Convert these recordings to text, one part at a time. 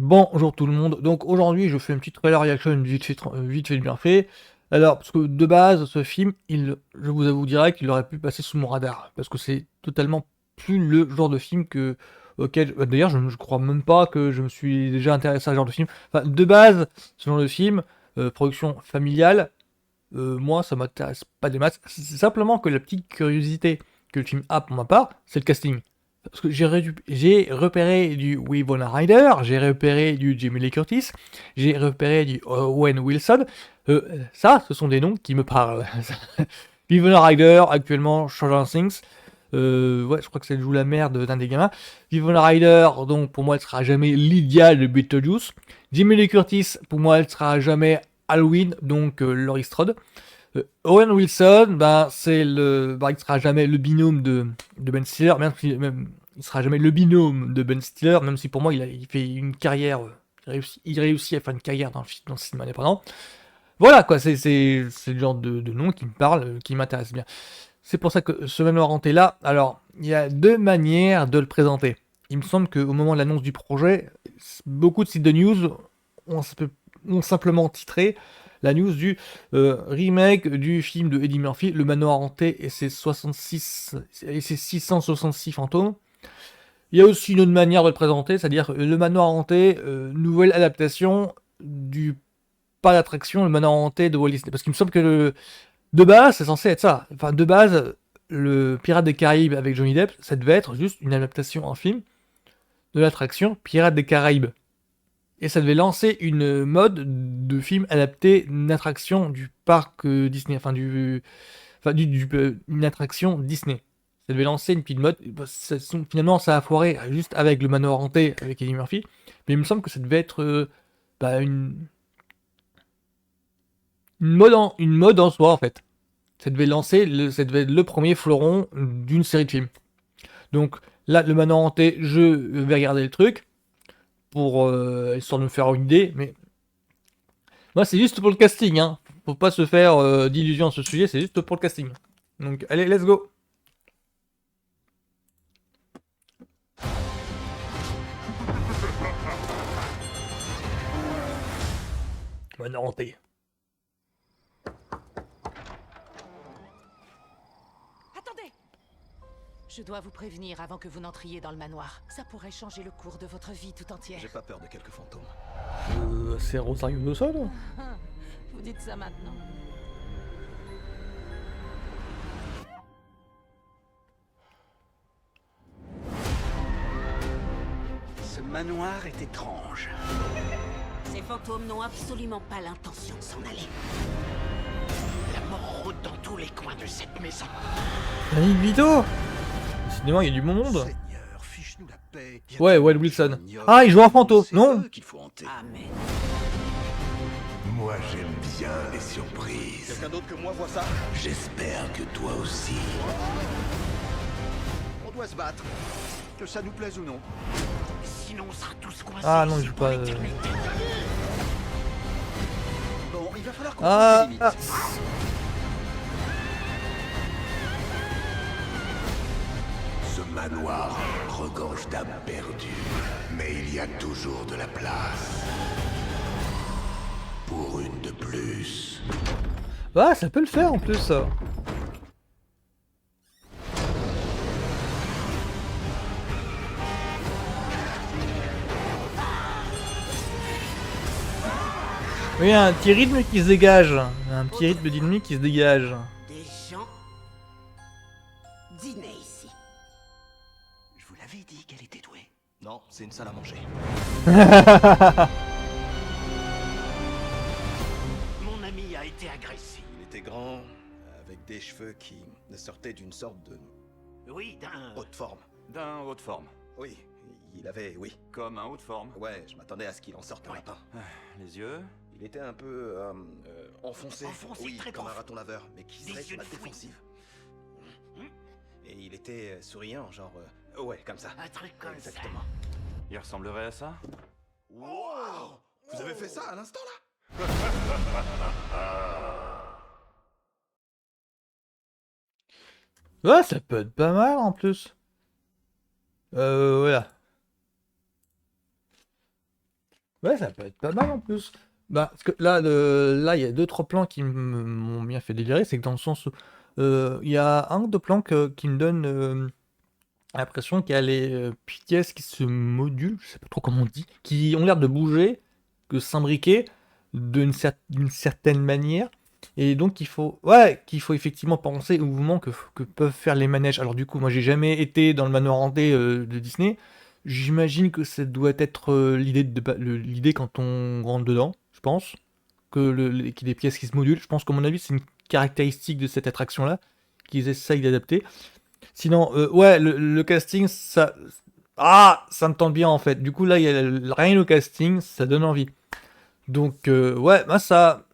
Bonjour tout le monde. Donc aujourd'hui, je fais une petite trailer reaction vite fait bien fait. Alors, parce que de base, ce film, je vous avoue direct qu'il aurait pu passer sous mon radar. Parce que c'est totalement plus le genre de film auquel. D'ailleurs, je crois même pas que je me suis déjà intéressé à ce genre de film. Enfin, de base, ce genre de film, production familiale, moi, ça m'intéresse pas des masses. C'est simplement que la petite curiosité que le film a pour ma part, c'est le casting. Parce que j'ai repéré du Winona Ryder, j'ai repéré du Jamie Lee Curtis, j'ai repéré du Owen Wilson. Ça, ce sont des noms qui me parlent. Winona Ryder, actuellement, Stranger Things. Ouais, je crois que ça joue la mère d'un des gamins. Winona Ryder, donc pour moi, elle sera jamais Lydia de Beetlejuice. Jamie Lee Curtis, pour moi, elle sera jamais Halloween, donc Laurie Strode. Owen Wilson, il sera jamais le binôme de Ben Stiller, il sera jamais le binôme de Ben Stiller, même si pour moi il fait une carrière, il réussit à faire une carrière dans le cinéma indépendant. Voilà quoi, c'est le genre de nom qui me parle, qui m'intéresse bien. C'est pour ça que ce manoir hanté là, alors il y a deux manières de le présenter. Il me semble qu'au moment de l'annonce du projet, beaucoup de sites de news ont, ont simplement titré la news du remake du film de Eddie Murphy, Le Manoir Hanté et ses 666 fantômes. Il y a aussi une autre manière de le présenter, c'est-à-dire Le Manoir Hanté, nouvelle adaptation du pas d'attraction, Le Manoir Hanté de Walt Disney. Parce qu'il me semble que de base, c'est censé être ça. Enfin, de base, le Pirate des Caraïbes avec Johnny Depp, ça devait être juste une adaptation en film de l'attraction Pirates des Caraïbes. Et ça devait lancer une mode de film adapté d'une attraction du parc Disney, une attraction Disney. Ça devait lancer une petite mode. Finalement, ça a foiré juste avec le manoir hanté avec Eddie Murphy. Mais il me semble que ça devait être bah, une mode en soi en fait. Ça devait être le premier fleuron d'une série de films. Donc là, le manoir hanté, je vais regarder le truc pour histoire de me faire une idée, mais moi, c'est juste pour le casting, hein. Faut pas se faire d'illusions à ce sujet, c'est juste pour le casting. Donc, allez, let's go. Bonne rentrée. Attendez! Je dois vous prévenir avant que vous n'entriez dans le manoir. Ça pourrait changer le cours de votre vie tout entière. J'ai pas peur de quelques fantômes. C'est Rosario Dawson. Vous dites ça maintenant. Ce manoir est étrange. Ces fantômes n'ont absolument pas l'intention de s'en aller. La mort rôde dans tous les coins de cette maison. Yannick Vito. Cinéma, il y a du bon monde. Seigneur, fiche-nous la paix. Ouais, Owen Wilson. Ah, il joue un fantôme. Non. Qu'il faut hanter. Amen. Moi j'aime bien les surprises. Quelqu'un d'autre que moi voit ça? J'espère que toi aussi. On doit se battre. Que ça nous plaise ou non. Sinon, on sera tous coincés. Ah non, il ici joue pour pas. l'éternité. Bon, il va falloir qu'on Ah, pose des limites. Ce manoir regorge d'âmes perdues. Mais il y a toujours de la place. Pour une de plus. Ah, ça peut le faire en plus. Ça. Oui, il y a un petit rythme qui se dégage. Un petit rythme dynamique qui se dégage. Des gens dînaient ici. Je vous l'avais dit qu'elle était douée. Non, c'est une salle à manger. Mon ami a été agressé. Il était grand, avec des cheveux qui sortaient d'une sorte de Oui, d'un... haute forme. D'un haut de forme. Oui, il avait, oui. Comme un haut de forme. Ouais, je m'attendais à ce qu'il en sorte un lapin. Les yeux. Il était un peu enfoncé. Enfoncé, oui, très comme un profond. raton laveur, mais qui Des serait yeux sur la de fouine. défensive. Et il était souriant, genre... ouais, comme ça. Un truc comme Exactement. Il ressemblerait à ça. Wow! Vous avez fait ça à l'instant, là? Ouais, ça peut être pas mal en plus. Voilà. Ouais, ça peut être pas mal en plus. Bah, parce que là, il y a deux, trois plans qui m'ont bien fait délirer. C'est que dans le sens où il y a un ou deux plans qui me donnent l'impression qu'il y a les pièces qui se modulent, je sais pas trop comment on dit, qui ont l'air de bouger, de s'imbriquer d'une certaine manière. Et donc qu'il faut effectivement penser au mouvement que peuvent faire les manèges. Alors du coup, moi j'ai jamais été dans le manoir hanté de Disney. J'imagine que ça doit être l'idée quand on rentre dedans, je pense. Qu'il y ait des pièces qui se modulent. Je pense qu'à mon avis, c'est une caractéristique de cette attraction-là qu'ils essayent d'adapter. Sinon, ouais, le casting, ça. Ah, ça me tente bien en fait. Du coup, là, il y a rien le casting, ça donne envie. Donc, ouais, moi, ça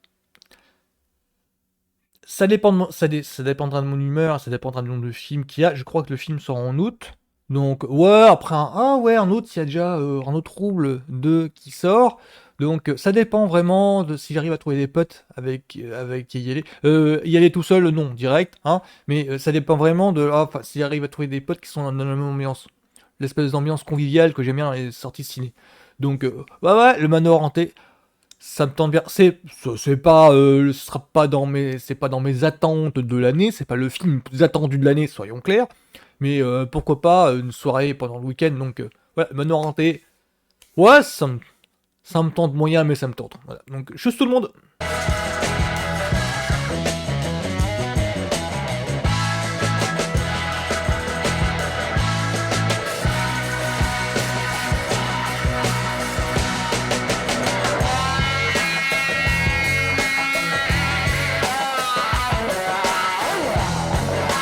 dépend ça dépendra de mon humeur, ça dépendra du nombre de films qu'il y a. Je crois que le film sort en août. Donc, ouais, après ouais, en août, il y a déjà un autre Trouble 2 qui sort. Donc, ça dépend vraiment de si j'arrive à trouver des potes avec y aller. Y aller tout seul, non, direct, hein. Mais ça dépend vraiment de enfin, si j'arrive à trouver des potes qui sont dans la même ambiance. L'espèce d'ambiance conviviale que j'aime bien dans les sorties ciné. Donc, ouais, ouais, le manoir hanté, ça me tente bien. C'est pas, ce sera pas c'est pas dans mes attentes de l'année. C'est pas le film le plus attendu de l'année, soyons clairs. Mais pourquoi pas une soirée pendant le week-end. Donc, voilà, manoir hanté. Ouais, ça me tente moyen, mais ça me tente. Voilà. Donc, juste tout le monde.